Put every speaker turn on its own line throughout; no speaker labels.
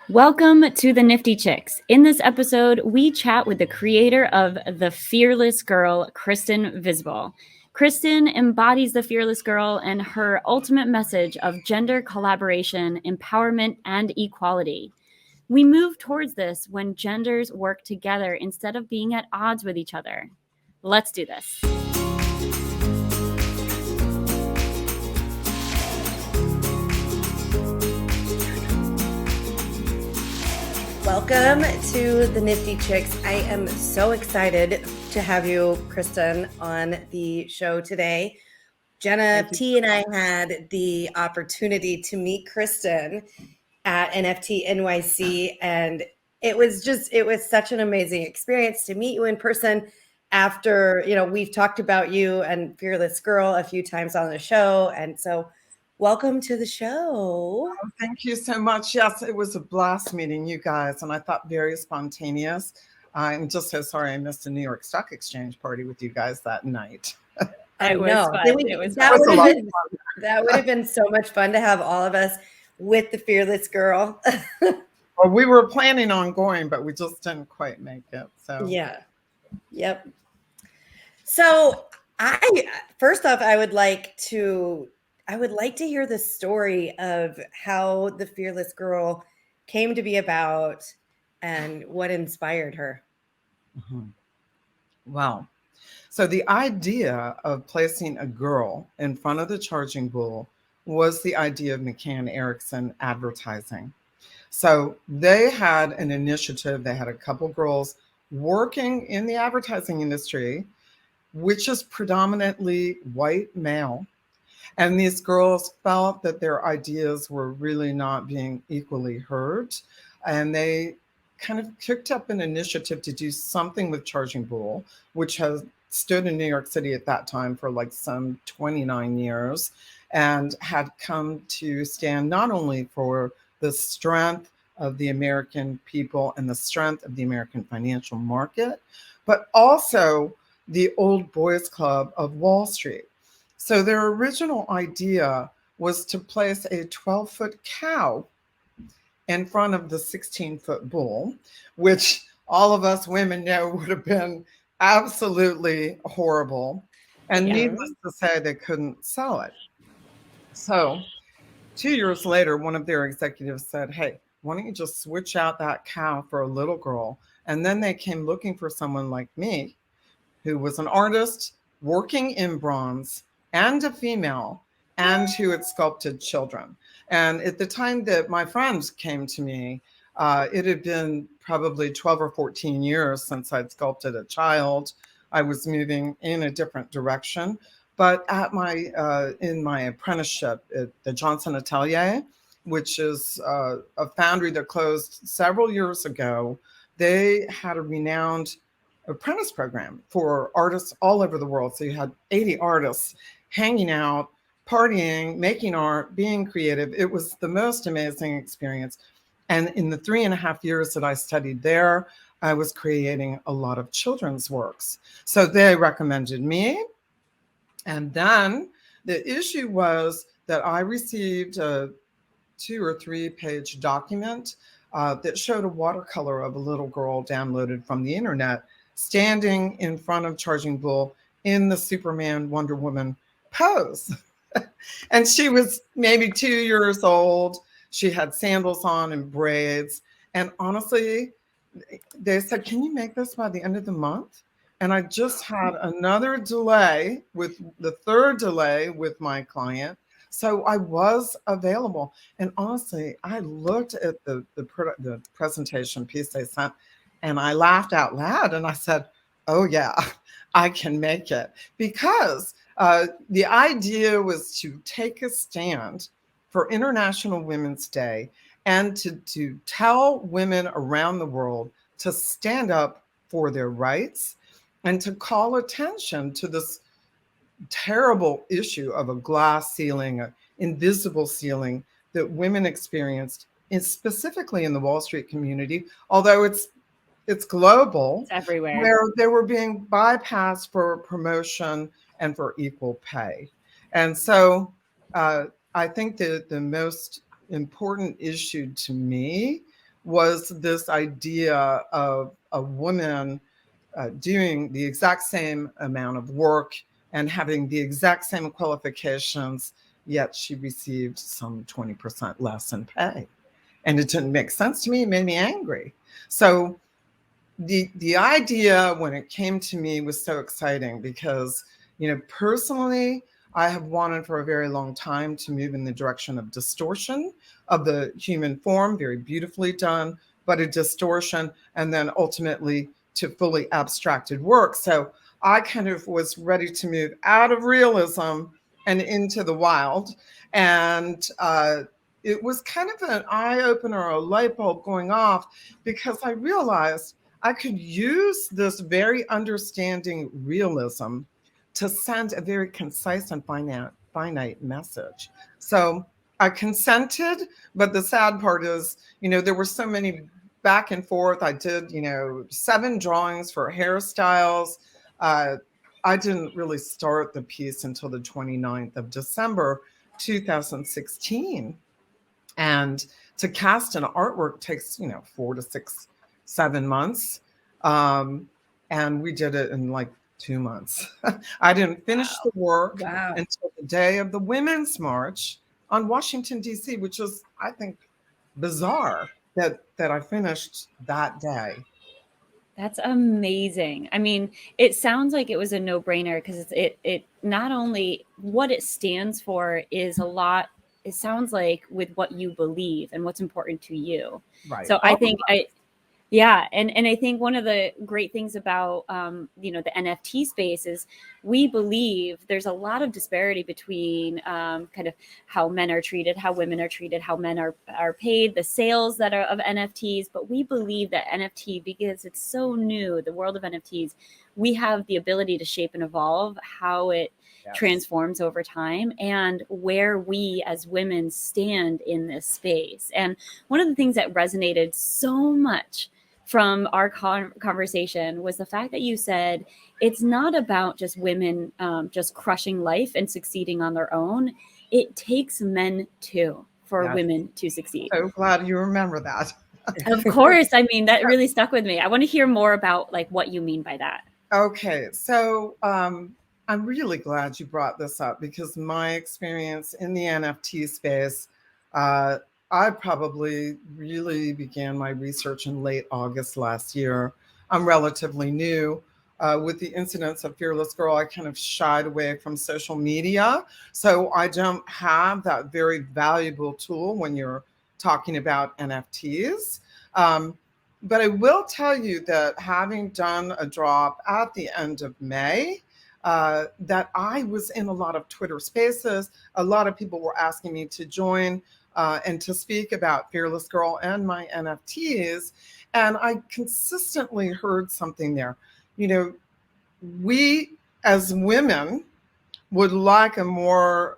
Welcome to the Nifty Chicks. In this episode, we chat with the creator of The Fearless Girl, Kristen Visbal. Kristen embodies the fearless girl and her ultimate message of gender collaboration, empowerment, and equality. We move towards this when genders work together instead of being at odds with each other. Let's do this.
Welcome to the Nifty Chicks. I am so excited to have you, Kristen, on the show today. Jenna T and I had the opportunity to meet Kristen at NFT NYC, and it was such an amazing experience to meet you in person after, we've talked about you and Fearless Girl a few times on the show. And so welcome to the show.
Oh, thank you so much. Yes, it was a blast meeting you guys, and I thought very spontaneous. I'm just so sorry I missed a New York Stock Exchange party with you guys that night.
I know. That would have been so much fun to have all of us with the Fearless Girl.
Well, we were planning on going, but we just didn't quite make it. So
yeah. Yep. So first off, I would like to hear the story of how the Fearless Girl came to be about and what inspired her.
Mm-hmm. Wow. So the idea of placing a girl in front of the charging bull was the idea of McCann Erickson advertising. So they had an initiative. They had a couple girls working in the advertising industry, which is predominantly white male. And these girls felt that their ideas were really not being equally heard. And they kind of kicked up an initiative to do something with Charging Bull, which has stood in New York City at that time for like some 29 years and had come to stand not only for the strength of the American people and the strength of the American financial market, but also the old boys club of Wall Street. So their original idea was to place a 12-foot cow in front of the 16-foot bull, which all of us women know would have been absolutely horrible. And needless to say, they couldn't sell it. So 2 years later, one of their executives said, hey, why don't you just switch out that cow for a little girl? And then they came looking for someone like me, who was an artist working in bronze and a female, and who had sculpted children. And at the time that my friends came to me, it had been probably 12 or 14 years since I'd sculpted a child. I was moving in a different direction. But at in my apprenticeship at the Johnson Atelier, which is a foundry that closed several years ago, they had a renowned apprentice program for artists all over the world. So you had 80 artists hanging out, partying, making art, being creative. It was the most amazing experience. And in the 3.5 years that I studied there, I was creating a lot of children's works. So they recommended me. And then the issue was that I received a 2 or 3 page document that showed a watercolor of a little girl downloaded from the internet standing in front of Charging Bull in the Superman Wonder Woman pose. And she was maybe 2 years old. She had sandals on and braids. And honestly, they said, can you make this by the end of the month? And I just had another delay with the third delay with my client. So I was available. And honestly, I looked at the presentation piece they sent, and I laughed out loud and I said, oh yeah, I can make it. Because the idea was to take a stand for International Women's Day and to tell women around the world to stand up for their rights and to call attention to this terrible issue of a glass ceiling, an invisible ceiling that women experienced, specifically in the Wall Street community, although it's global.
It's everywhere.
Where they were being bypassed for promotion and for equal pay. And so I think that the most important issue to me was this idea of a woman doing the exact same amount of work and having the exact same qualifications, yet she received some 20% less in pay. And it didn't make sense to me. It made me angry. So the idea when it came to me was so exciting because, personally, I have wanted for a very long time to move in the direction of distortion of the human form, very beautifully done, but a distortion, and then ultimately to fully abstracted work. So I kind of was ready to move out of realism and into the wild. And it was kind of an eye opener, a light bulb going off, because I realized I could use this very understanding realism to send a very concise and finite message. So I consented, but the sad part is, there were so many back and forth. I did, 7 drawings for hairstyles. I didn't really start the piece until the 29th of December, 2016. And to cast an artwork takes, 4 to 6, 7 months. And we did it in like 2 months. I didn't finish the work until the day of the Women's March on Washington, D.C., which is, I think, bizarre that I finished that day.
That's amazing. I mean, it sounds like it was a no-brainer because it not only what it stands for is a lot. It sounds like with what you believe and what's important to you.
Right.
So I think and I think one of the great things about the NFT space is we believe there's a lot of disparity between kind of how men are treated, how women are treated, how men are paid, the sales that are of NFTs. But we believe that NFT, because it's so new, the world of NFTs, we have the ability to shape and evolve how it transforms over time and where we as women stand in this space. And one of the things that resonated so much from our conversation was the fact that you said it's not about just women just crushing life and succeeding on their own. It takes men too for women to succeed.
So glad you remember that.
Of course. I mean, that really stuck with me. I want to hear more about like what you mean by that.
Okay. So I'm really glad you brought this up because my experience in the NFT space, I probably really began my research in late August last year. I'm relatively new. With the incidents of Fearless Girl, I kind of shied away from social media. So I don't have that very valuable tool when you're talking about NFTs. But I will tell you that having done a drop at the end of May, that I was in a lot of Twitter spaces. A lot of people were asking me to join and to speak about Fearless Girl and my NFTs. And I consistently heard something there. We as women would like a more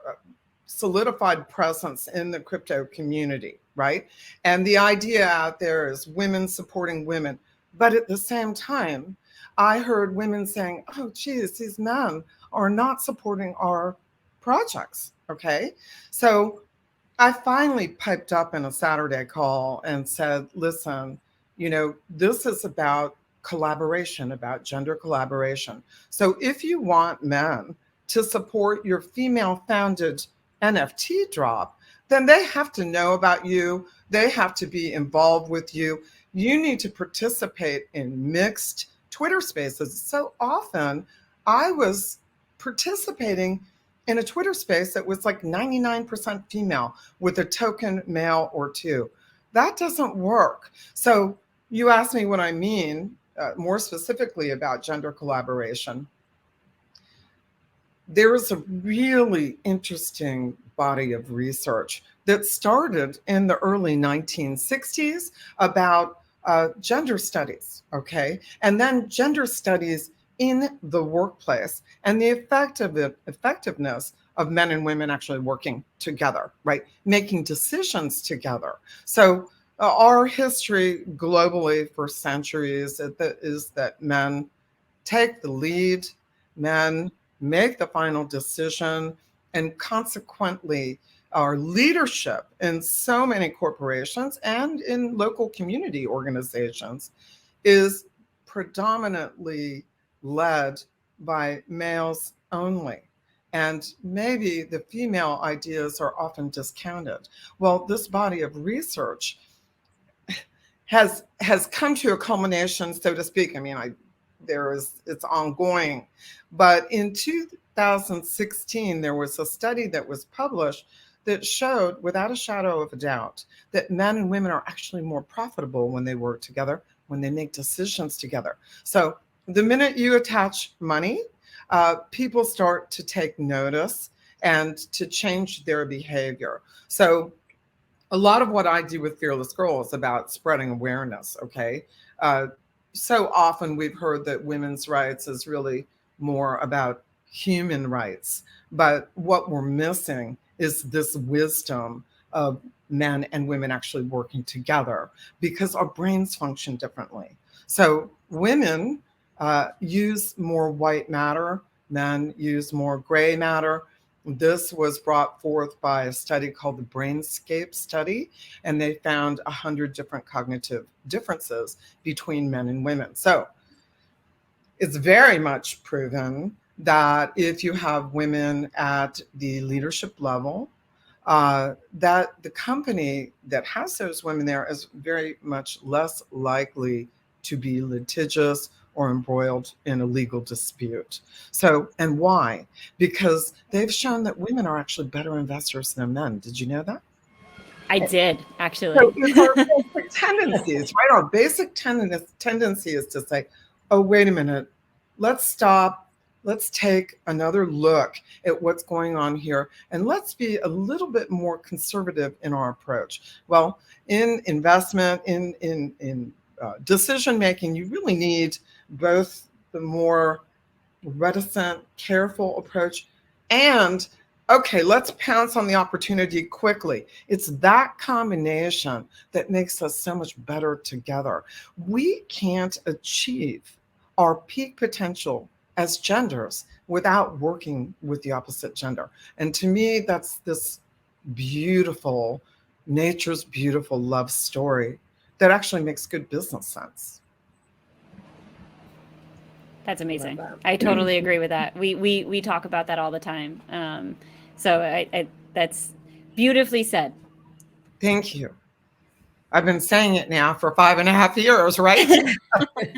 solidified presence in the crypto community, right? And the idea out there is women supporting women. But at the same time, I heard women saying, oh, geez, these men are not supporting our projects, okay? So I finally piped up in a Saturday call and said, listen, this is about collaboration, about gender collaboration. So if you want men to support your female-founded NFT drop, then they have to know about you. They have to be involved with you. You need to participate in mixed Twitter spaces. So often I was participating in a Twitter space that was like 99% female with a token male or two. That doesn't work. So you asked me what I mean more specifically about gender collaboration. There is a really interesting body of research that started in the early 1960s about gender studies, okay? And then gender studies in the workplace and the effectiveness of men and women actually working together, right? Making decisions together. So our history globally for centuries is that men take the lead, men make the final decision, and consequently, our leadership in so many corporations and in local community organizations is predominantly led by males only. And maybe the female ideas are often discounted. Well, this body of research has come to a culmination, so to speak. I mean, it's ongoing, but in 2016 there was a study that was published that showed without a shadow of a doubt that men and women are actually more profitable when they work together, when they make decisions together. So the minute you attach money, people start to take notice and to change their behavior. So a lot of what I do with Fearless Girl is about spreading awareness, okay? So often we've heard that women's rights is really more about human rights, but what we're missing is this wisdom of men and women actually working together because our brains function differently. So women use more white matter, men use more gray matter. This was brought forth by a study called the Brainscape study, and they found 100 different cognitive differences between men and women. So it's very much proven that if you have women at the leadership level, that the company that has those women there is very much less likely to be litigious or embroiled in a legal dispute. So, and why? Because they've shown that women are actually better investors than men. Did you know that?
I did, actually.
So it's our basic tendencies, right? Our basic tendency is to say, oh, wait a minute, let's stop. Let's take another look at what's going on here, and let's be a little bit more conservative in our approach. Well, in investment, in decision making, you really need both the more reticent, careful approach and, okay, let's pounce on the opportunity quickly. It's that combination that makes us so much better together. We can't achieve our peak potential as genders without working with the opposite gender. And to me, that's this beautiful, nature's beautiful love story that actually makes good business sense.
That's amazing. I totally agree with that. We talk about that all the time. So I that's beautifully said.
Thank you. I've been saying it now for 5.5 years, right?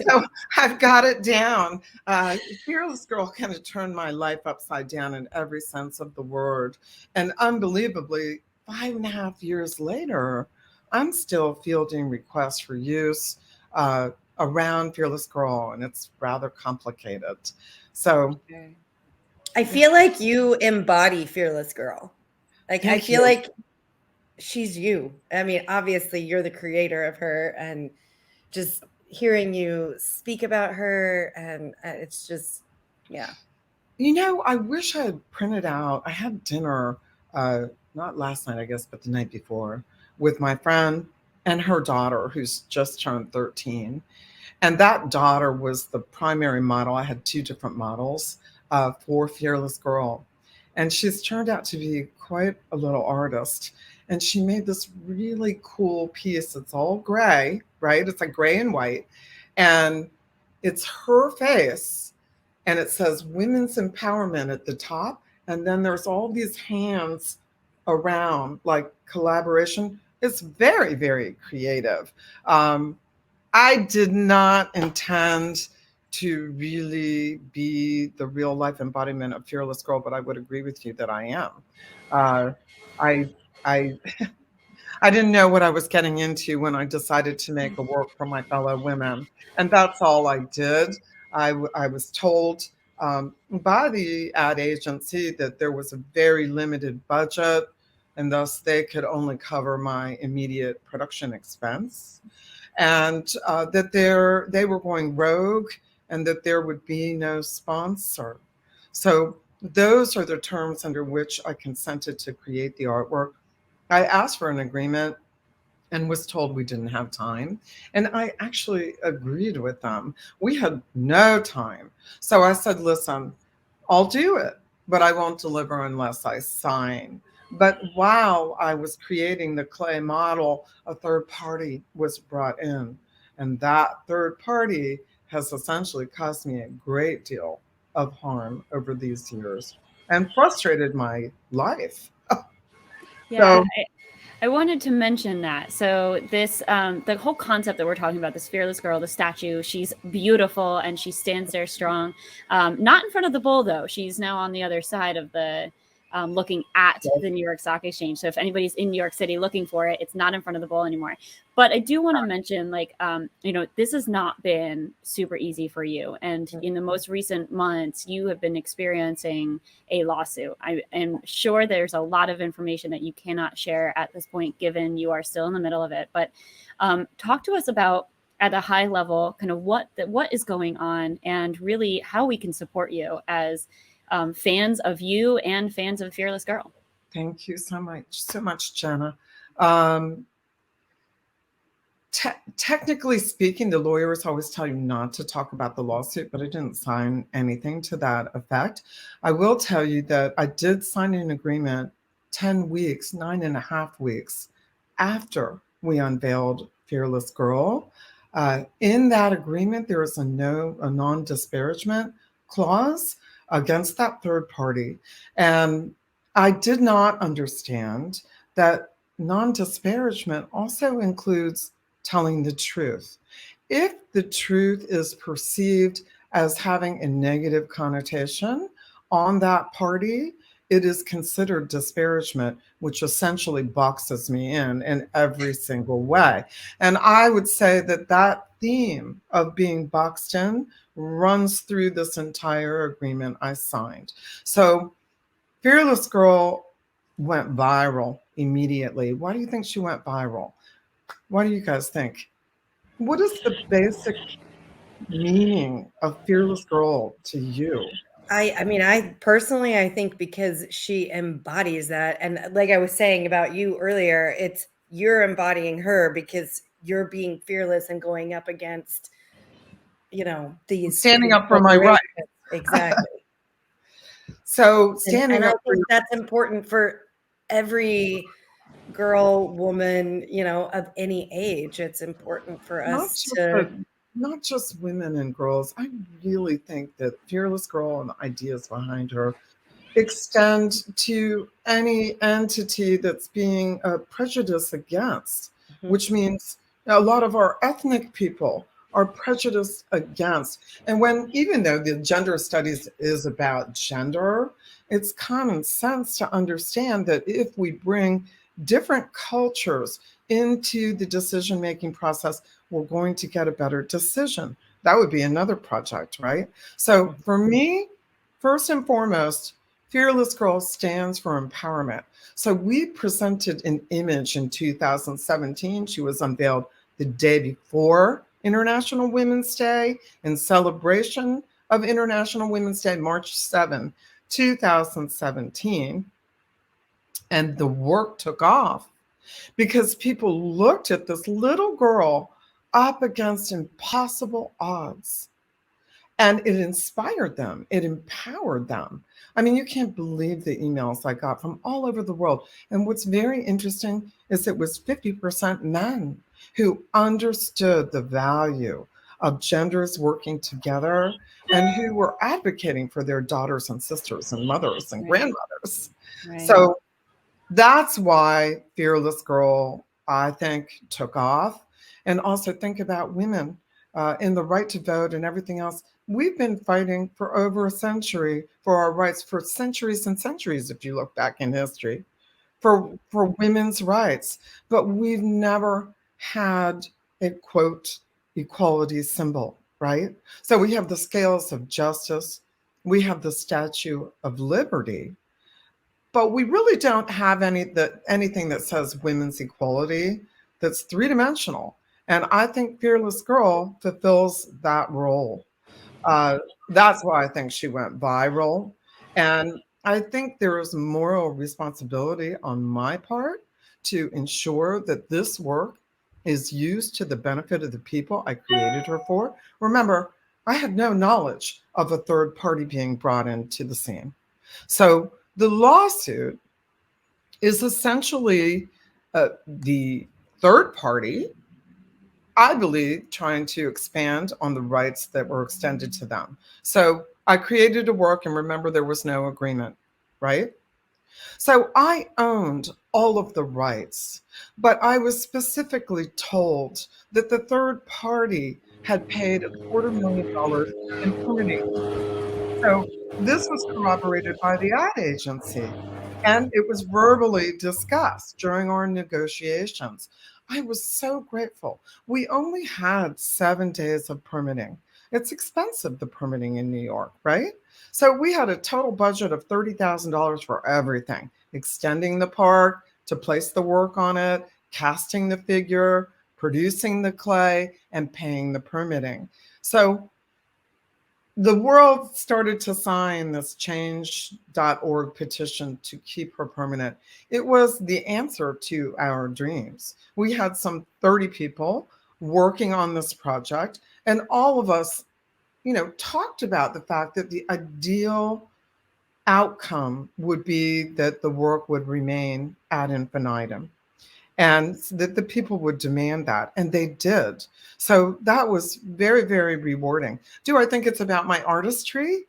So I've got it down. Fearless Girl kind of turned my life upside down in every sense of the word. And unbelievably, 5.5 years later, I'm still fielding requests for use around Fearless Girl, and it's rather complicated. So
I feel like you embody Fearless Girl. Like, I feel like she's you. I mean, obviously you're the creator of her, and just hearing you speak about her, and it's just, yeah.
You know, I wish I had printed out. I had dinner, not last night, I guess, but the night before, with my friend and her daughter, who's just turned 13. And that daughter was the primary model. I had 2 different models for Fearless Girl. And she's turned out to be quite a little artist. And she made this really cool piece. It's all gray, right? It's like gray and white. And it's her face. And it says women's empowerment at the top. And then there's all these hands around, like collaboration. It's very, very creative. I did not intend to really be the real life embodiment of Fearless Girl, but I would agree with you that I am. I I didn't know what I was getting into when I decided to make a work for my fellow women, and that's all I did. I was told by the ad agency that there was a very limited budget, and thus they could only cover my immediate production expense, and that they were going rogue, and that there would be no sponsor. So those are the terms under which I consented to create the artwork. I asked for an agreement and was told we didn't have time. And I actually agreed with them. We had no time. So I said, listen, I'll do it, but I won't deliver unless I sign But while I was creating the clay model, a third party was brought in. And that third party has essentially caused me a great deal of harm over these years and frustrated my life.
Yeah,
So,
I wanted to mention that. So this, the whole concept that we're talking about, this fearless girl, the statue, she's beautiful and she stands there strong. Not in front of the bull though. She's now on the other side of the, looking at the New York Stock Exchange. So if anybody's in New York City looking for it, it's not in front of the bull anymore. But I do want to mention, like, you know, this has not been super easy for you. And in the most recent months, you have been experiencing a lawsuit. I am sure there's a lot of information that you cannot share at this point, given you are still in the middle of it. But talk to us about, at a high level, kind of what is going on, and really how we can support you as fans of you and fans of Fearless Girl.
thank you so much, Jenna. Um, Technically speaking, the lawyers always tell you not to talk about the lawsuit, but I didn't sign anything to that effect. I will tell you that I did sign an agreement 10 weeks, 9.5 weeks after we unveiled Fearless Girl. In that agreement, there is a non-disparagement clause against that third party. And I did not understand that non-disparagement also includes telling the truth. If the truth is perceived as having a negative connotation on that party, it is considered disparagement, which essentially boxes me in every single way. And I would say that that theme of being boxed in runs through this entire agreement I signed. So Fearless Girl went viral immediately. Why do you think she went viral? What do you guys think? What is the basic meaning of Fearless Girl to you?
I mean, I personally, I think because she embodies that. And like I was saying about you earlier, it's you're embodying her because you're being fearless and going up against, you know, these
Standing up for my
corporations.
right.
Exactly.
So
And
standing
I
up for
think that's important for every girl, woman, you know, of any age. It's important for
not
us
just
to.
the, not just women and girls. I really think that Fearless Girl and the ideas behind her extend to any entity that's being prejudiced against, which means a lot of our ethnic people are prejudiced against. And when, even though the gender studies is about gender, it's common sense to understand that if we bring different cultures into the decision making process, we're going to get a better decision. That would be another project, right? So for me, first and foremost, Fearless Girl stands for empowerment. So we presented an image in 2017. She was unveiled the day before International Women's Day in celebration of International Women's Day, March 7, 2017. And the work took off because people looked at this little girl up against impossible odds. And it inspired them. It empowered them. I mean, you can't believe the emails I got from all over the world. And what's very interesting is it was 50% men who understood the value of genders working together and who were advocating for their daughters and sisters and mothers and grandmothers.
Right.
So that's why Fearless Girl, I think, took off. And also think about women in the right to vote and everything else. We've been fighting for over a century for our rights, for centuries and centuries, if you look back in history, for women's rights. But we've never had a quote equality symbol, right? So we have the scales of justice, we have the Statue of Liberty, but we really don't have anything that says women's equality that's three-dimensional. And I think Fearless Girl fulfills that role. That's why I think she went viral. And I think there is moral responsibility on my part to ensure that this work is used to the benefit of the people I created her for. Remember, I had no knowledge of a third party being brought into the scene. So the lawsuit is essentially the third party, I believe, trying to expand on the rights that were extended to them. So I created a work, and remember, there was no agreement, right? So I owned all of the rights, but I was specifically told that the third party had paid $250,000 in permitting. So this was corroborated by the ad agency, and it was verbally discussed during our negotiations. I was so grateful. We only had 7 days of permitting. It's expensive, the permitting in New York, right? So we had a total budget of $30,000 for everything, extending the park, to place the work on it, casting the figure, producing the clay, and paying the permitting. So the world started to sign this change.org petition to keep her permanent. It was the answer to our dreams. We had some 30 people working on this project, and all of us, talked about the fact that the ideal outcome would be that the work would remain ad infinitum, and that the people would demand that, and they did. So that was very, very rewarding. Do I think it's about my artistry?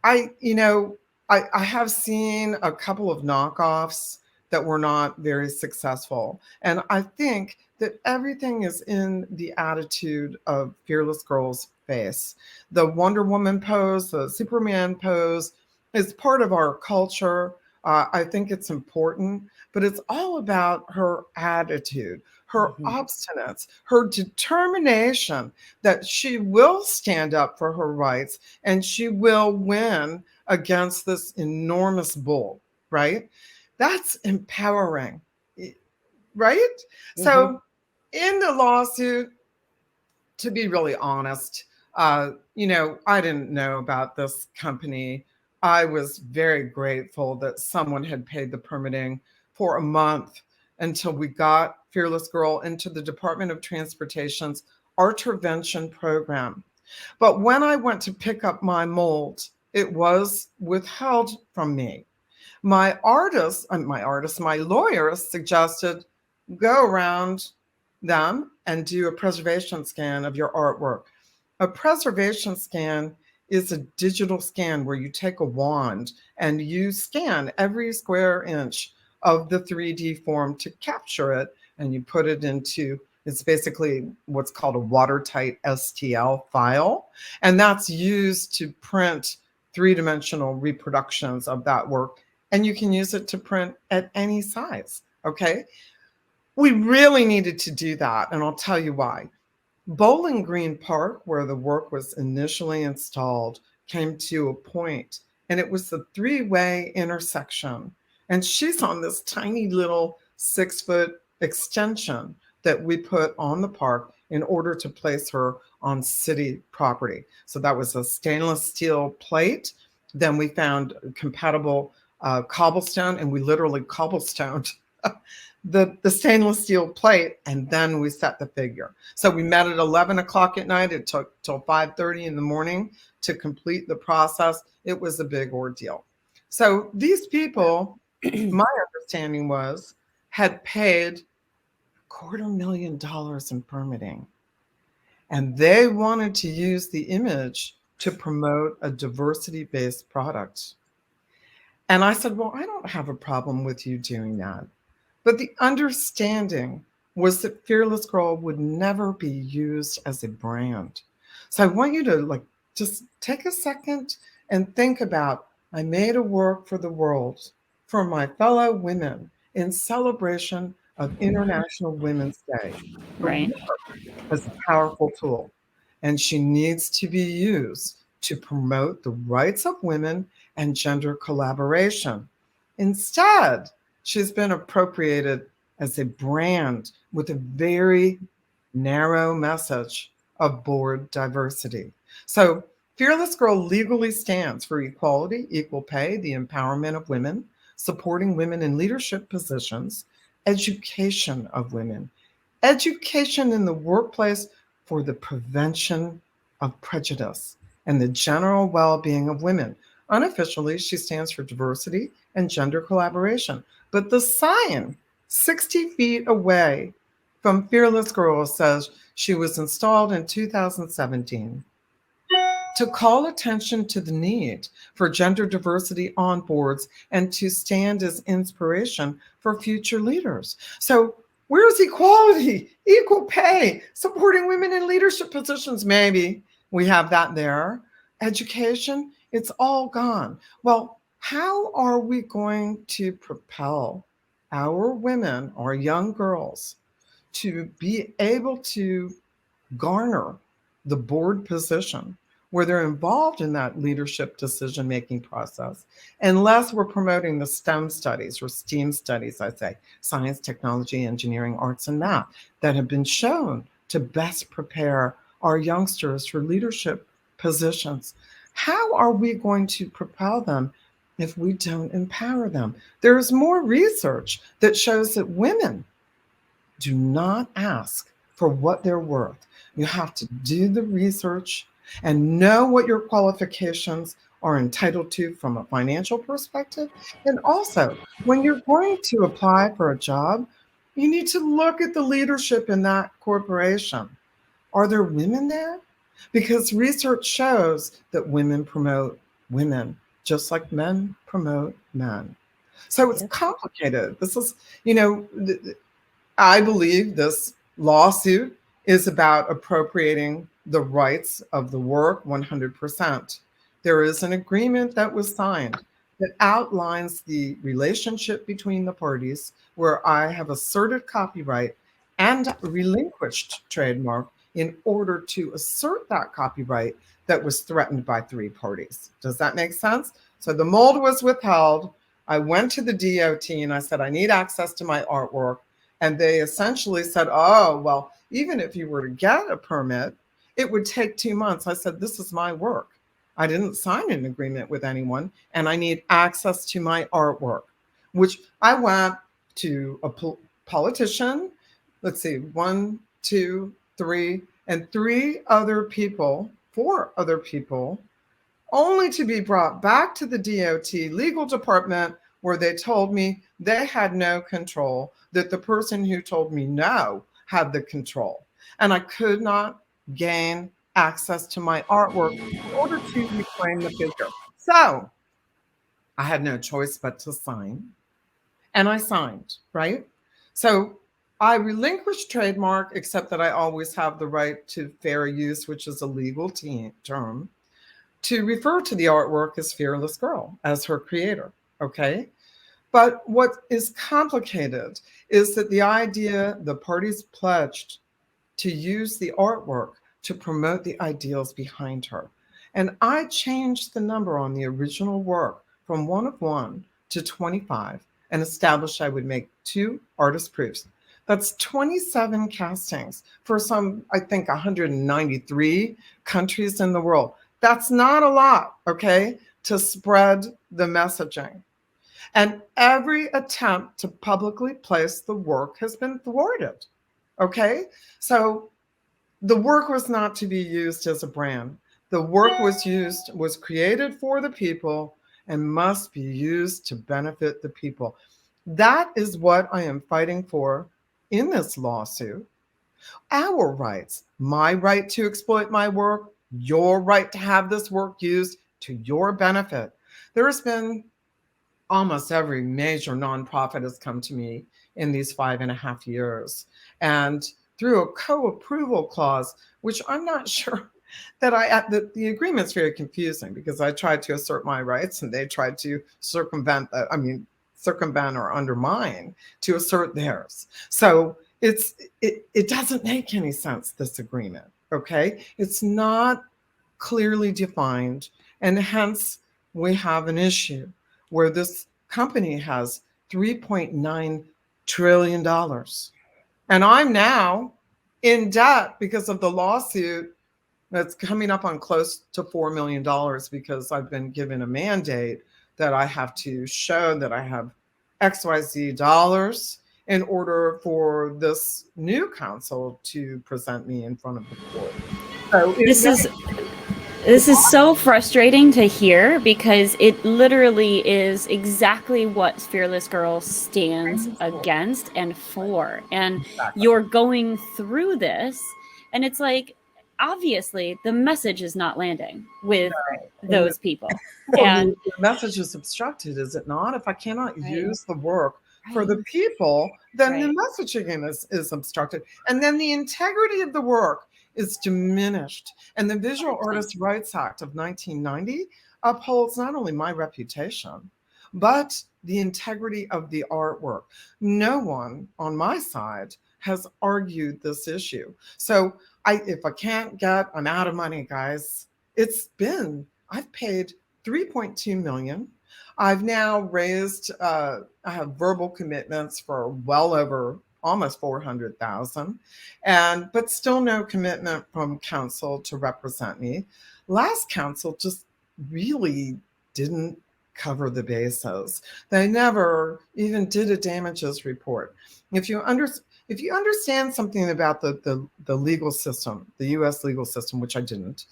I you know I have seen a couple of knockoffs that were not very successful, and I think that everything is in the attitude of Fearless Girl's face. The Wonder Woman pose, the Superman pose, is part of our culture. I think it's important, but it's all about her attitude, her obstinance, her determination that she will stand up for her rights and she will win against this enormous bull, right? That's empowering, right? So in the lawsuit, to be really honest, I didn't know about this company. I was very grateful that someone had paid the permitting for a month until we got Fearless Girl into the Department of Transportation's Artervention program. But when I went to pick up my mold, it was withheld from me. My lawyer suggested go around them and do a preservation scan of your artwork. A preservation scan is a digital scan where you take a wand and you scan every square inch of the 3D form to capture it, and you put it into, it's basically what's called a watertight STL file, and that's used to print three-dimensional reproductions of that work, and you can use it to print at any size, okay? We really needed to do that, and I'll tell you why. Bowling Green Park, where the work was initially installed, came to a point, and it was the three-way intersection. And she's on this tiny little 6-foot extension that we put on the park in order to place her on city property. So that was a stainless steel plate. Then we found compatible cobblestone, and we literally cobblestoned the stainless steel plate, and then we set the figure. So we met at 11 o'clock at night. It took till 5:30 in the morning to complete the process. It was a big ordeal. So these people, my understanding was, had paid $250,000 in permitting, and they wanted to use the image to promote a diversity-based product. And I said, well, I don't have a problem with you doing that. But the understanding was that Fearless Girl would never be used as a brand. So I want you to just take a second and think about, I made a work for the world, for my fellow women, in celebration of International Women's Day.
Right.
As a powerful tool, and she needs to be used to promote the rights of women and gender collaboration. Instead, she's been appropriated as a brand with a very narrow message of board diversity. So Fearless Girl legally stands for equality, equal pay, the empowerment of women, supporting women in leadership positions, education of women, education in the workplace for the prevention of prejudice, and the general well-being of women. Unofficially, she stands for diversity and gender collaboration. But the sign 60 feet away from Fearless Girl says she was installed in 2017 to call attention to the need for gender diversity on boards and to stand as inspiration for future leaders. So where's equality, equal pay, supporting women in leadership positions? Maybe we have that there. Education, it's all gone. Well, how are we going to propel our women, our young girls, to be able to garner the board position where they're involved in that leadership decision-making process, unless we're promoting the STEM studies or STEAM studies, I say, science, technology, engineering, arts, and math, that have been shown to best prepare our youngsters for leadership positions. How are we going to propel them if we don't empower them? There is more research that shows that women do not ask for what they're worth. You have to do the research and know what your qualifications are entitled to from a financial perspective. And also, when you're going to apply for a job, you need to look at the leadership in that corporation. Are there women there? Because research shows that women promote women, just like men promote men. So it's complicated. This is, I believe this lawsuit is about appropriating the rights of the work 100%. There is an agreement that was signed that outlines the relationship between the parties where I have asserted copyright and relinquished trademark in order to assert that copyright that was threatened by 3 parties. Does that make sense? So the mold was withheld. I went to the DOT and I said, I need access to my artwork. And they essentially said, oh, well, even if you were to get a permit, it would take 2 months. I said, this is my work. I didn't sign an agreement with anyone, and I need access to my artwork, which I went to a politician, let's see, 1, 2, 3, and 3 other people, 4 other people, only to be brought back to the DOT legal department where they told me they had no control, that the person who told me no had the control. And I could not gain access to my artwork in order to reclaim the figure. So I had no choice but to sign. And I signed, right? So I relinquished trademark, except that I always have the right to fair use, which is a legal term, to refer to the artwork as Fearless Girl, as her creator, okay? But what is complicated is that the idea, the parties pledged to use the artwork to promote the ideals behind her. And I changed the number on the original work from 1 of 1 to 25 and established I would make 2 artist proofs. That's 27 castings for some, I think, 193 countries in the world. That's not a lot, okay, to spread the messaging. And every attempt to publicly place the work has been thwarted, okay? So the work was not to be used as a brand. The work was created for the people and must be used to benefit the people. That is what I am fighting for in this lawsuit. Our rights, my right to exploit my work, your right to have this work used to your benefit. There has been almost every major nonprofit has come to me in these 5.5 years. And through a co-approval clause, which I'm not sure that the agreement's very confusing because I tried to assert my rights and they tried to circumvent or undermine to assert theirs. So it doesn't make any sense, this agreement, okay? It's not clearly defined, and hence we have an issue where this company has $3.9 trillion. And I'm now in debt because of the lawsuit that's coming up on close to $4 million because I've been given a mandate that I have to show that I have XYZ dollars in order for this new council to present me in front of the court. So
This is so frustrating to hear because it literally is exactly what Fearless Girl stands against and for. And
Exactly.
you're going through this, and it's like, obviously, the message is not landing with
And
those people.
well,
And
the message is obstructed, is it not? If I cannot
right,
use the work for
right,
the people, then the
right.
messaging is obstructed. And then the integrity of the work is diminished. And the Visual
100%.
Artists' Rights Act of 1990 upholds not only my reputation, but the integrity of the artwork. No one on my side has argued this issue. So if I can't get, I'm out of money, guys. I've paid 3.2 million. I've now raised, I have verbal commitments for well over almost 400,000, but still no commitment from council to represent me. Last council just really didn't cover the bases. They never even did a damages report. If you understand something about the legal system, the US legal system, which I didn't,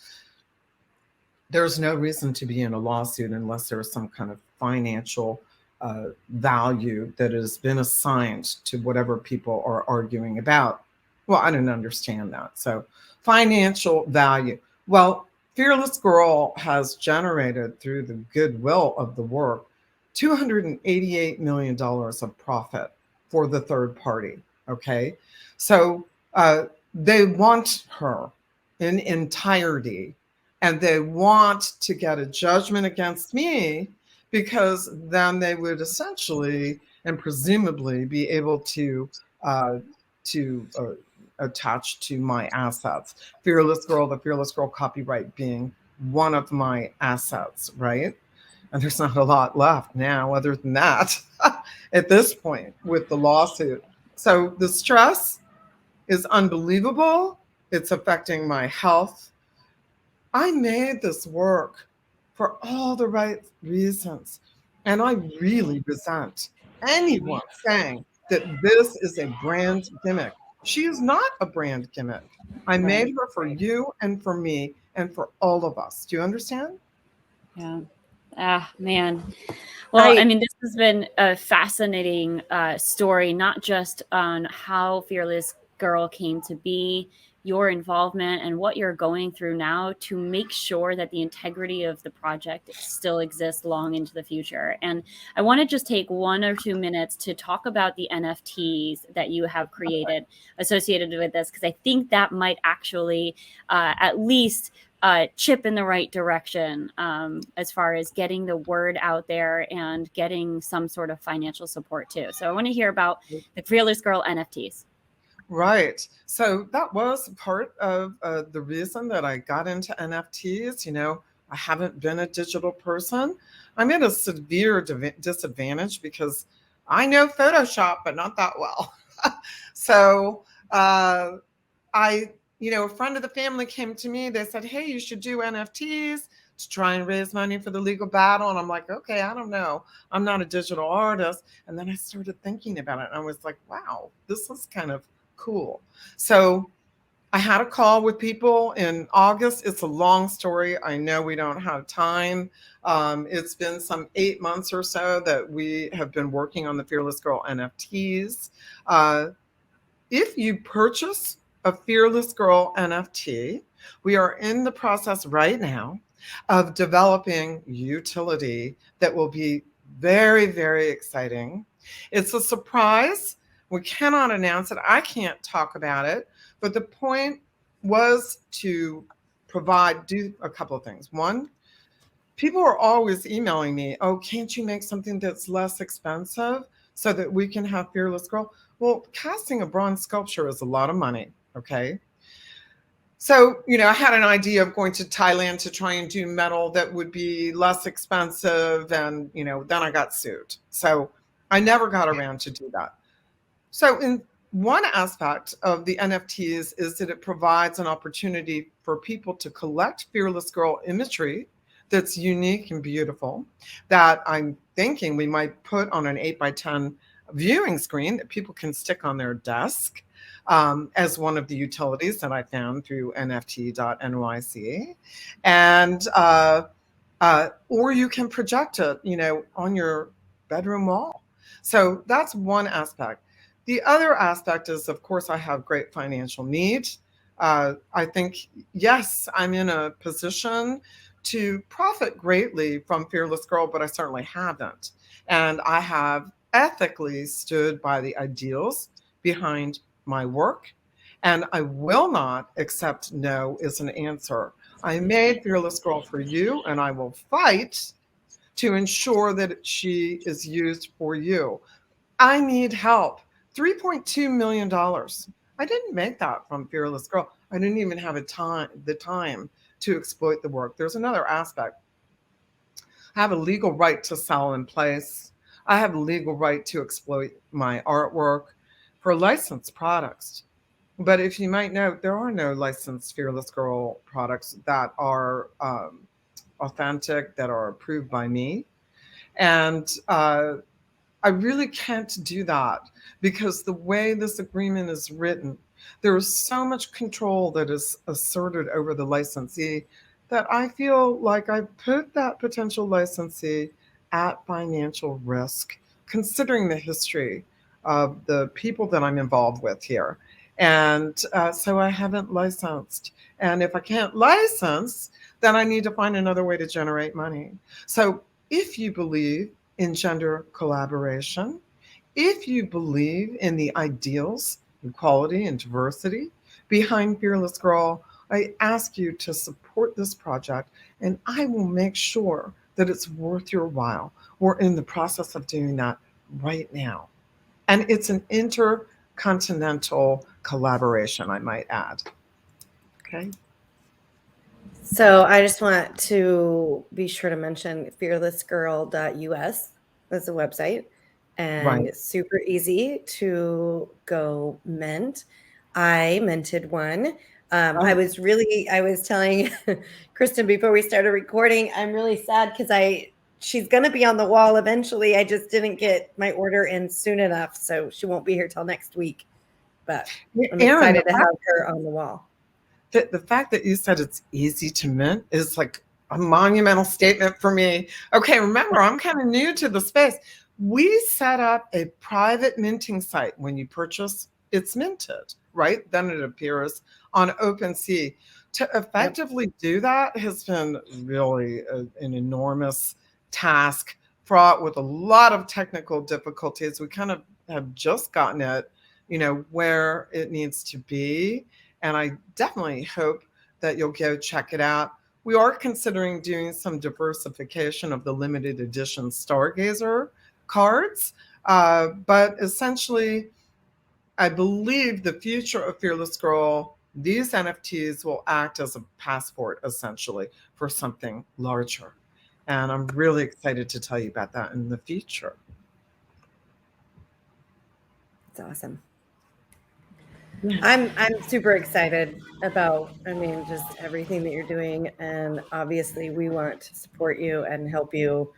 there's no reason to be in a lawsuit unless there's some kind of financial value that has been assigned to whatever people are arguing about. Well, I didn't understand that. So, financial value. Well, Fearless Girl has generated through the goodwill of the work $288 million of profit for the third party. Okay. So, they want her in entirety, and they want to get a judgment against me, because then they would essentially and presumably be able to uh, attach to my assets. The Fearless Girl copyright being one of my assets, right? And there's not a lot left now other than that at this point with the lawsuit. So the stress is unbelievable. It's affecting my health. I made this work for all the right reasons. And I really resent anyone saying that this is a brand gimmick. She is not a brand gimmick. I made her for you and for me and for all of us. Do you understand?
Yeah. Ah, man. Well, I mean, this has been a fascinating story, not just on how Fearless Girl came to be, your involvement, and what you're going through now to make sure that the integrity of the project still exists long into the future. And I want to just take 1 or 2 minutes to talk about the NFTs that you have created associated with this, because I think that might actually at least chip in the right direction as far as getting the word out there and getting some sort of financial support too. So I want to hear about the Fearless Girl NFTs.
Right. So that was part of the reason that I got into NFTs. You know, I haven't been a digital person. I'm at a severe disadvantage because I know Photoshop, but not that well. So a friend of the family came to me. They said, hey, you should do NFTs to try and raise money for the legal battle. And I'm like, okay, I don't know. I'm not a digital artist. And then I started thinking about it. And I was like, wow, this is kind of cool. So I had a call with people in August. It's a long story. I know we don't have time. It's been some 8 months or so that we have been working on the Fearless Girl NFTs. If you purchase a Fearless Girl NFT, we are in the process right now of developing utility that will be very, very exciting. It's a surprise. We cannot announce it. I can't talk about it. But the point was to do a couple of things. One, people are always emailing me, oh, can't you make something that's less expensive so that we can have Fearless Girl? Well, casting a bronze sculpture is a lot of money, okay? So, I had an idea of going to Thailand to try and do metal that would be less expensive, and, then I got sued. So I never got around to do that. So in one aspect of the NFTs is that it provides an opportunity for people to collect Fearless Girl imagery that's unique and beautiful, that I'm thinking we might put on an 8x10 viewing screen that people can stick on their desk. as one of the utilities that I found through nft.nyc. And or you can project it, on your bedroom wall. So that's one aspect. The other aspect is, of course, I have great financial need. I think, yes, I'm in a position to profit greatly from Fearless Girl, but I certainly haven't. And I have ethically stood by the ideals behind my work. And I will not accept no as an answer. I made Fearless Girl for you, and I will fight to ensure that she is used for you. I need help. $3.2 million. I didn't make that from Fearless Girl. I didn't even have the time to exploit the work. There's another aspect. I have a legal right to sell in place. I have a legal right to exploit my artwork for licensed products. But if you might know, there are no licensed Fearless Girl products that are authentic, that are approved by me. And I really can't do that because the way this agreement is written, there is so much control that is asserted over the licensee that I feel like I put that potential licensee at financial risk, considering the history of the people that I'm involved with here. And so I haven't licensed. And if I can't license, then I need to find another way to generate money. So if you believe in gender collaboration, if you believe in the ideals, equality, and diversity behind Fearless Girl, I ask you to support this project, and I will make sure that it's worth your while. We're in the process of doing that right now. And it's an intercontinental collaboration, I might add. Okay.
So I just want to be sure to mention fearlessgirl.us is the website, and
Right.
it's super easy to go mint. I minted one. I was telling Kristen before we started recording, I'm really sad because she's going to be on the wall eventually. I just didn't get my order in soon enough, so she won't be here till next week. But I'm excited to have her on the wall.
The fact that you said it's easy to mint is like a monumental statement for me. Okay, remember, I'm kind of new to the space. We set up a private minting site. When you purchase, it's minted, right? Then it appears on OpenSea. To effectively do that has been really an enormous task, fraught with a lot of technical difficulties. We kind of have just gotten it, where it needs to be. And I definitely hope that you'll go check it out. We are considering doing some diversification of the limited edition Stargazer cards. But essentially, I believe the future of Fearless Girl, these NFTs will act as a passport, essentially, for something larger. And I'm really excited to tell you about that in the future.
It's awesome. I'm super excited about, just everything that you're doing. And obviously we want to support you and help you.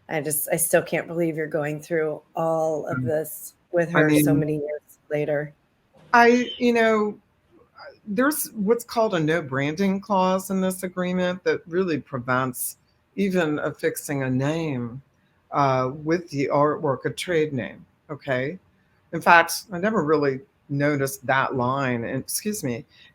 I still can't believe you're going through all of this with her so many years later.
There's what's called a no branding clause in this agreement that really prevents even affixing a name with the artwork, a trade name. Okay. In fact, I never really noticed that line,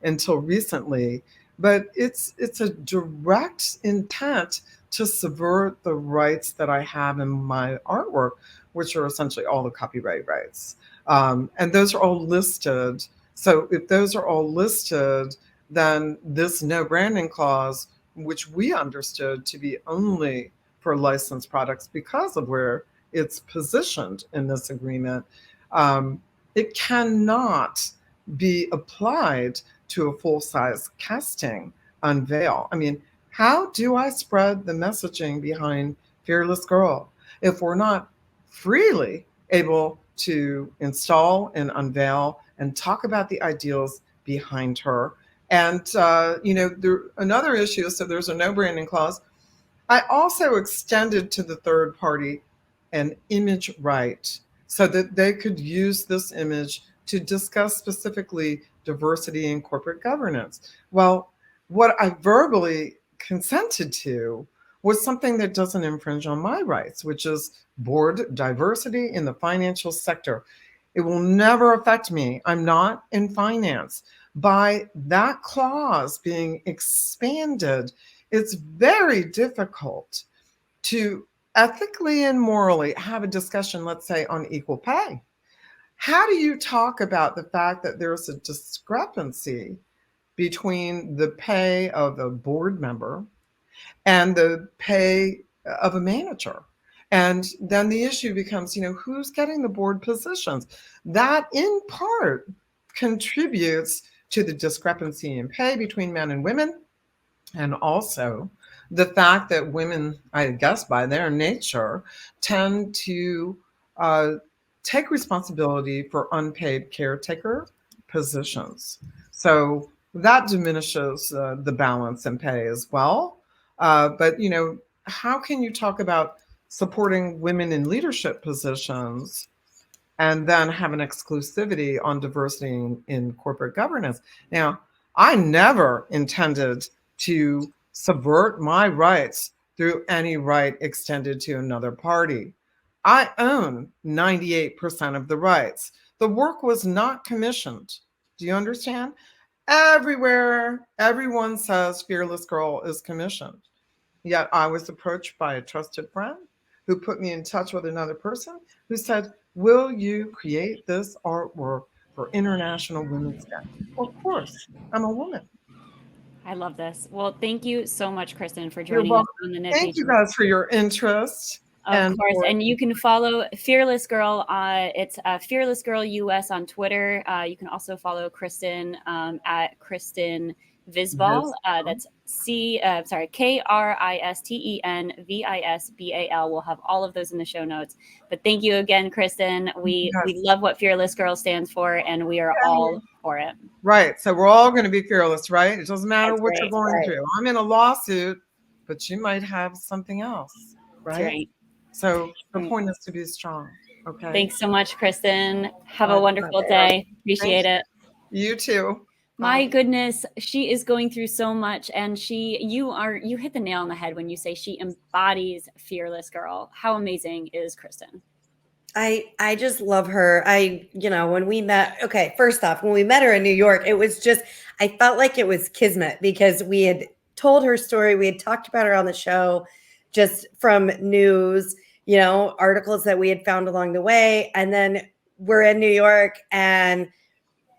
until recently. But it's a direct intent to subvert the rights that I have in my artwork, which are essentially all the copyright rights. And those are all listed. So if those are all listed, then this no branding clause, which we understood to be only for licensed products because of where it's positioned in this agreement, it cannot be applied to a full-size casting unveil. How do I spread the messaging behind Fearless Girl if we're not freely able to install and unveil and talk about the ideals behind her? And another issue is, so there's a no branding clause. I also extended to the third party an image right so that they could use this image to discuss specifically diversity in corporate governance. Well, what I verbally consented to was something that doesn't infringe on my rights, which is board diversity in the financial sector. It will never affect me. I'm not in finance. By that clause being expanded, it's very difficult to ethically and morally have a discussion, let's say, on equal pay. How do you talk about the fact that there's a discrepancy between the pay of a board member and the pay of a manager? And then the issue becomes, who's getting the board positions? That in part contributes to the discrepancy in pay between men and women. And also the fact that women, I guess by their nature, tend to take responsibility for unpaid caretaker positions. So that diminishes the balance in pay as well. But, how can you talk about supporting women in leadership positions and then have an exclusivity on diversity in corporate governance? Now, I never intended to subvert my rights through any right extended to another party. I own 98% of the rights. The work was not commissioned. Do you understand? Everywhere, everyone says Fearless Girl is commissioned. Yet I was approached by a trusted friend who put me in touch with another person who said, will you create this artwork for International Women's Day? Well, of course, I'm a woman.
I love this. Well, thank you so much, Kristen, for
You're
joining us
welcome.
on the Nifty.
Thank you guys for your interest.
Of course. And you can follow Fearless Girl. It's Fearless Girl US on Twitter. You can also follow Kristen at Kristen Visbal. That's Kristen Visbal. We'll have all of those in the show notes. But thank you again, Kristen. We love what Fearless Girl stands for, and we are all for it.
Right. So we're all going to be fearless, right? It doesn't matter what you're going through. I'm in a lawsuit, but you might have something else, right? So the point is to be strong. Okay.
Thanks so much, Kristen. Have a wonderful day. Appreciate it.
You too.
My goodness, she is going through so much, and you hit the nail on the head when you say she embodies Fearless Girl. How amazing is Kristen?
I just love her. When we met, first off, when we met her in New York, it was just, I felt like it was kismet because we had told her story. We had talked about her on the show just from news, articles that we had found along the way. And then we're in New York and,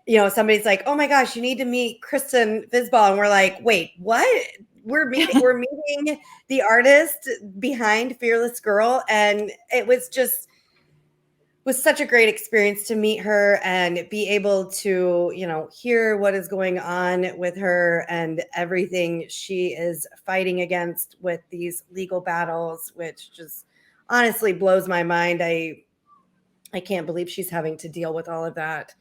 somebody's like, oh my gosh, you need to meet Kristen Visbal. And we're like, wait, what? We're meeting the artist behind Fearless Girl. And it was such a great experience to meet her and be able to, hear what is going on with her and everything she is fighting against with these legal battles, which just honestly blows my mind. I can't believe she's having to deal with all of that.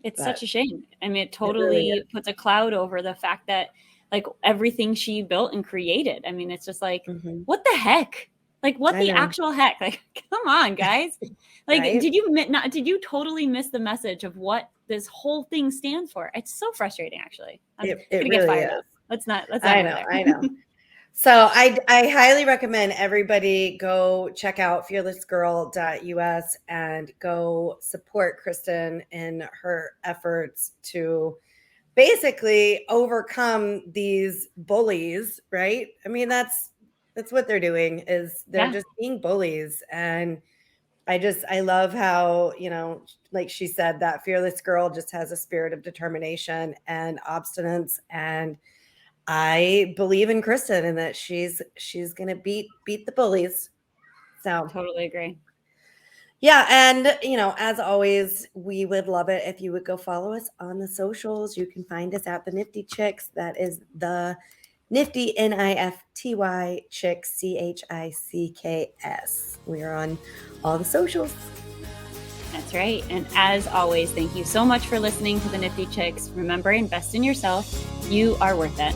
It's such a shame. I mean, it totally puts a cloud over the fact that like everything she built and created. I mean, it's just like, what the heck? Like what the actual heck? Like, come on, guys. Like, did you totally miss the message of what this whole thing stands for? It's so frustrating, actually. I'm gonna get fired up. Let's not. I
know. So I highly recommend everybody go check out fearlessgirl.us and go support Kristen in her efforts to basically overcome these bullies, right? I mean, that's what they're doing is they're just being bullies. And I love how, like she said, that Fearless Girl just has a spirit of determination and obstinance. And I believe in Kristen and that she's going to beat the bullies. So
totally agree.
Yeah. And, as always, we would love it if you would go follow us on the socials. You can find us at the Nifty Chicks. That is the Nifty NIFTY Chicks CHICKS. We are on all the socials.
That's right. And as always, thank you so much for listening to the Nifty Chicks. Remember, invest in yourself. You are worth it.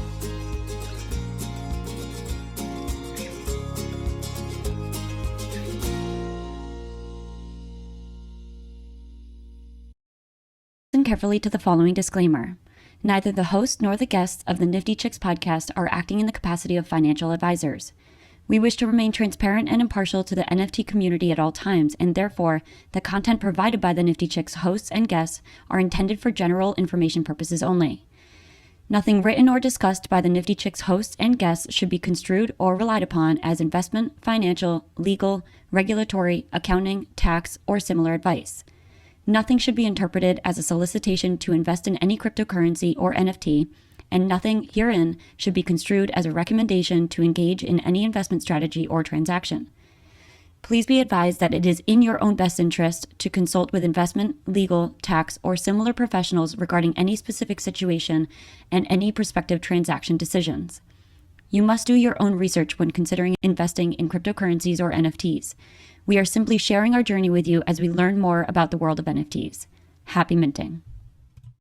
carefully to the following disclaimer. Neither the host nor the guests of the Nifty Chicks podcast are acting in the capacity of financial advisors. We wish to remain transparent and impartial to the NFT community at all times, and therefore, the content provided by the Nifty Chicks hosts and guests are intended for general information purposes only. Nothing written or discussed by the Nifty Chicks hosts and guests should be construed or relied upon as investment, financial, legal, regulatory, accounting, tax, or similar advice. Nothing should be interpreted as a solicitation to invest in any cryptocurrency or NFT, and nothing herein should be construed as a recommendation to engage in any investment strategy or transaction. Please be advised that it is in your own best interest to consult with investment, legal, tax, or similar professionals regarding any specific situation and any prospective transaction decisions. You must do your own research when considering investing in cryptocurrencies or NFTs. We are simply sharing our journey with you as we learn more about the world of NFTs. Happy minting.